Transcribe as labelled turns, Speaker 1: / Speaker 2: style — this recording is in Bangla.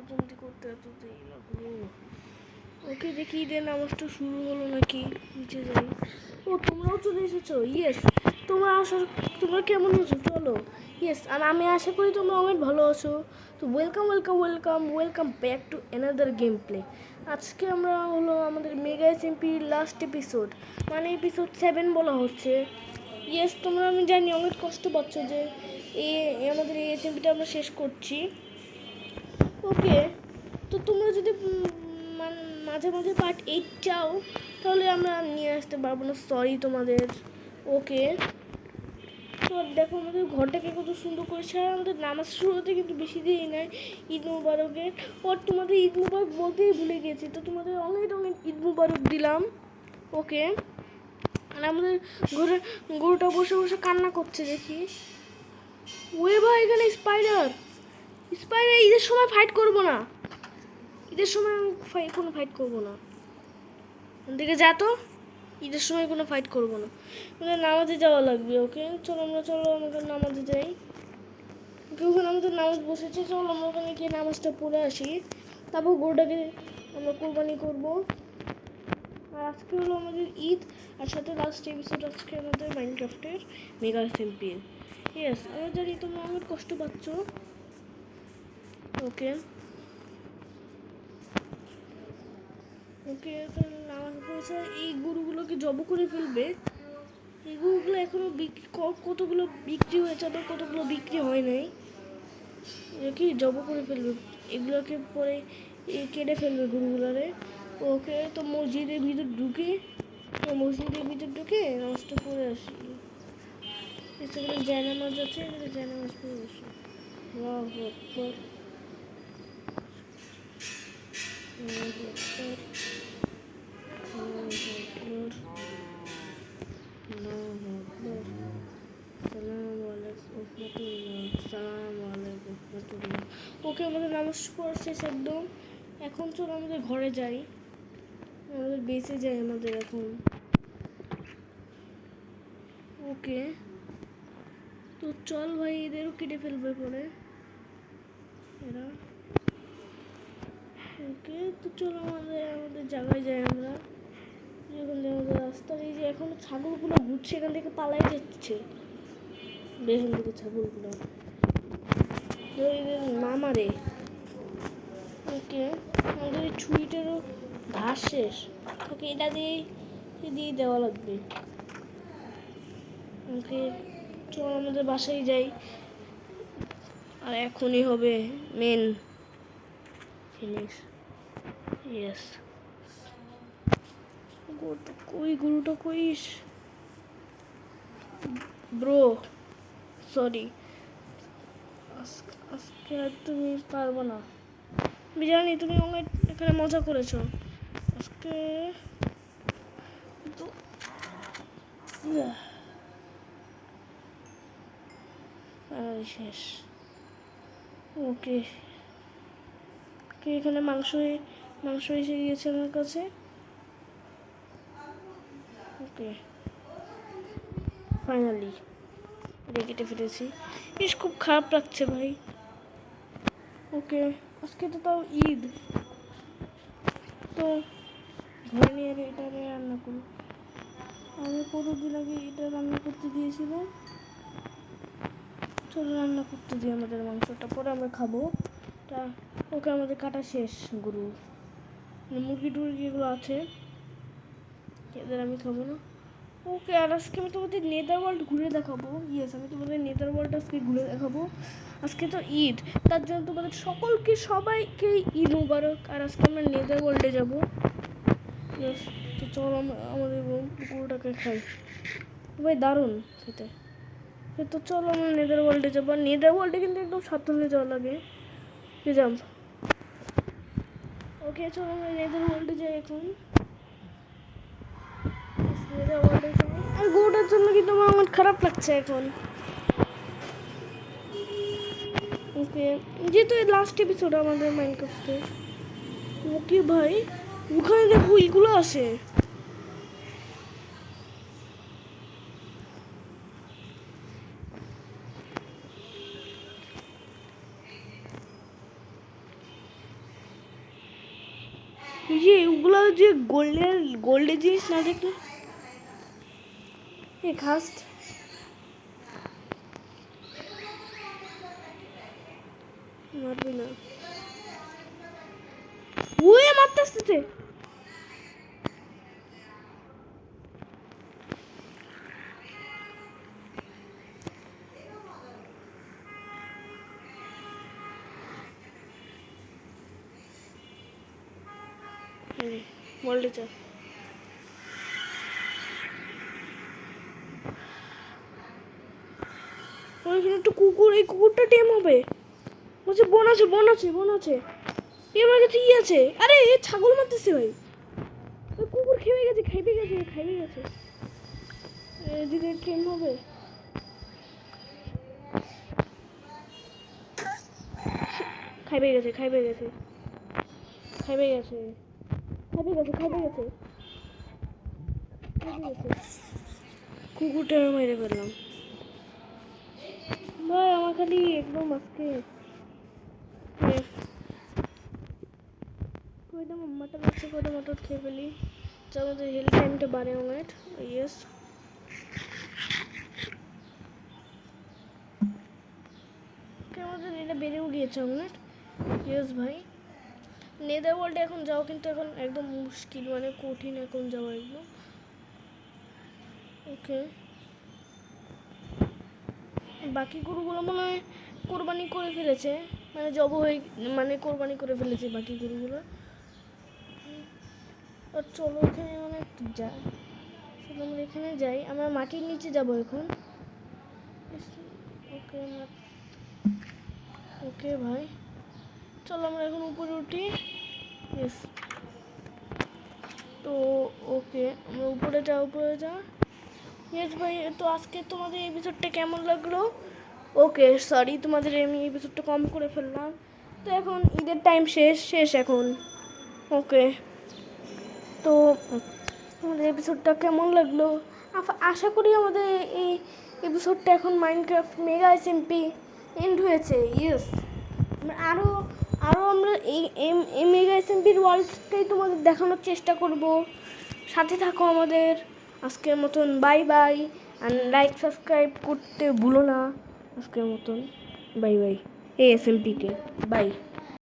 Speaker 1: জলদি করতে এত দেরি লাগলো। ওকে দেখি দেন নামাজটা শুরু হলো নাকি, নিচে যাই। ও তোমরাও চলে এসেছো, ইয়েস। তোমরা কেমন আছো? চলো, ইয়েস। আর আমি আশা করি তোমরা অনেক ভালো আছো। তো welcome welcome welcome welcome back to another game play. আজকে আমরা হলো আমাদের মেগা এসএমপির লাস্ট এপিসোড, মানে এপিসোড 7 বলা হচ্ছে। ইয়েস, তোমরা আমি জানি অনেক কষ্ট পাচ্ছ যে আমাদের এই এসএমপিটা আমরা শেষ করছি। ওকে, তো তোমরা যদি মাঝে মাঝে পার্ট 8 চাও তাহলে আমরা নিয়ে আসতে পারবো না, সরি তোমাদের। ওকে, তো দেখো আমাদের ঘরটাকে কত সুন্দর করেছে। আর আমাদের নামাজ শুরু হতে কিন্তু বেশি দেরি নয় ঈদ মুবারকের। ওর তোমাদের ঈদ মুবারক বলতেই ভুলে গেছি, তো তোমাদের অনেক অনেক ঈদ মুবারক দিলাম। ওকে, আর আমাদের ঘরে গরুটা বসে বসে কান্না করছে দেখি। ওয়ে ভাই, এখানে স্পাইডার। ঈদের সময় ফাইট করবো না, ঈদের সময় আমি কোনো ফাইট করবো না। দিকে যা তো, ঈদের সময় কোনো ফাইট করবো না, মানে নামাজে যাওয়া লাগবে। ওকে চলো আমাদের নামাজে যাই। ওকে, ওখানে আমাদের নামাজ বসেছে, চলো আমরা ওখানে গিয়ে নামাজটা পড়ে আসি, তারপর গরুটাকে আমরা কোরবানি করবো। আর আজকে হলো আমাদের ঈদ, আর সাথে লাস্ট এপিসোড আজকে আমাদের মাইনক্রাফটের মেগা এসএমপির। ইয়েস, আমরা জানি তোমরা অনেক কষ্ট পাচ্ছ। ওকে ওকে, নামাজ পড়েছে। এই গরুগুলোকে জব করে ফেলবে। এই গরুগুলো এখনো কতগুলো বিক্রি হয়েছে, আবার কতগুলো বিক্রি হয় নাই। কি জব করে ফেলবে, এগুলোকে পরে কেটে ফেলবে গরুগুলোরে। ওকে, তো মসজিদের ভিতর ঢুকে নামাজটা পড়ে আসি। সেখানে জায়নামাজ আছে, এখানে জায়নামাজ পড়ে আসি। আল্লাহু আকবার, আল্লাহু আকবার, আল্লাহু আকবার, আল্লাহু আকবার। ওকে, আমাদের নামাজ পড়া শেষ একদম। এখন চলো আমাদের ঘরে যাই, আমাদের বেঁচে যাই আমাদের এখন। ওকে, তো চল ভাই, এদেরও কেটে ফেলবে পরে এরা। ওকে, তো চলো আমাদের জায়গায় যাই আমরা। এখন আমাদের রাস্তার এই যে এখনো ছাগলগুলো ঘুরছে, এখান থেকে পালাই যাচ্ছে এখান থেকে ছাগলগুলো, মা মারে। ওকে, আমাদের এই ছুরিটারও ঘাস শেষ। ওকে, এটা দিয়ে দেওয়া লাগবে। ওকে, চল আমাদের বাসায় যাই। আর এখনই হবে মেন জিনিস। ইয়েস, গরুটা কইস ব্রো, সরি। আজকে আর তুমি পারবো না, আমি জানি তুমি অনেক এখানে মজা করেছো আজকে, তো শেষ। ওকে, এখানে মাংস এসে গিয়েছে আমার কাছে। ওকে, ফাইনালি কেটে ফেলেছি। বেশ খুব খারাপ লাগছে ভাই। ওকে, আজকে তো তাও ঈদ, তো ঘরে নিয়ে এটা রান্না করি। আমি কতদিন আগে এটা রান্না করতে দিয়েছিলাম। চলো রান্না করতে দিই আমাদের মাংসটা, পরে আমরা খাবো। তা ওকে, আমাদের কাটা শেষ গরু, মুরগি টুরগি এগুলো আছে, এদের আমি খাবো না। ওকে, আর আজকে আমি তোমাদের নেদার ওয়ার্ল্ড ঘুরে দেখাবো। ইয়েস, আমি তোমাদের নেদার ওয়ার্ল্ড আজকে ঘুরে দেখাবো। আজকে তো ঈদ, তার জন্য তোমাদের সবাইকে ঈদ মুবারক। আর আজকে আমরা নেদার ওয়ার্ল্ডে যাবো। ইয়েস, তো চলো আমাদের গরুটাকে খাই। ভাই দারুণ খেতে। তো চলো আমরা নেদার ওয়ার্ল্ডে যাবো। আর নেদার ওয়ার্ল্ডে কিন্তু একদম সাবধানে যাওয়া লাগে। জাম্প। ওকে, চলো আমরা নেদার ওয়ার্ল্ডে যাই এখন। নেদার ওয়ার্ল্ডে যাই। আর গরুটার জন্য কিন্তু আমার অনেক খারাপ লাগছে এখন। ওকে, যেহেতু এই লাস্ট এপিসোড আমাদের মাইনক্রাফটের। ওকে ভাই, ওখানে দেখো এগুলো আসে। এই যে ওগুলো যে গোল্ডের জিনিস না দেখলে এই খাস্ট মারবি না ওই মারতে আসতেছে বলতে চা ওইখানে একটু কুকুর এই কুকুরটা টেম হবে বলছে বোন আছে এই আমার কাছে ই আছে আরে এ ছাগল মারতেছে ভাই ওই কুকুর খেয়ে গেছে এদিকে ট্রেন হবে খাইবে গেছে কুকুরটা মেরে ফেললাম ভাই আমার খালি একদম আজকে কয়টা মাটন আছে কয়টা মটর খেয়ে ফেলি তো আমাদের হেলথ টাইমটা বাড়ে অনেক ইয়েস আমাদের এটা বেড়েও গিয়েছে অনেক ইয়েস ভাই নেদার ওয়ার্ল্ডে এখন যাও কিন্তু এখন একদম মুশকিল মানে কঠিন এখন যাওয়া একদম ওকে বাকি গরুগুলো মনে হয় কোরবানি করে ফেলেছে মানে জব হয়ে মানে কোরবানি করে ফেলেছে বাকি গরুগুলো আর চলো এখানে মানে যাই আমরা এখানে যাই আমরা মাটির নিচে যাব এখন ওকে ওকে ভাই চলো আমরা এখন উপরে উঠি ইয়েস তো ওকে আমরা উপরে যা ইয়েস ভাই তো আজকে তোমাদের এপিসোডটা কেমন লাগলো ওকে সরি তোমাদের আমি এপিসোডটা কম করে ফেললাম তো এখন ঈদের টাইম শেষ এখন ওকে তো আমাদের এপিসোডটা কেমন লাগলো আশা করি আমাদের এই এপিসোডটা এখন মাইনক্রাফট মেগা এসএমপি এন্ড হয়েছে ইয়েস আরও আমরা এই মেগা এসএমপির ওয়ার্ল্ডটাই তোমাদের দেখানোর চেষ্টা করব সাথে থাকো আমাদের আজকের মতন বাই আর লাইক সাবস্ক্রাইব করতে ভুলো না আজকের মতন বাই এসএমপিকে বাই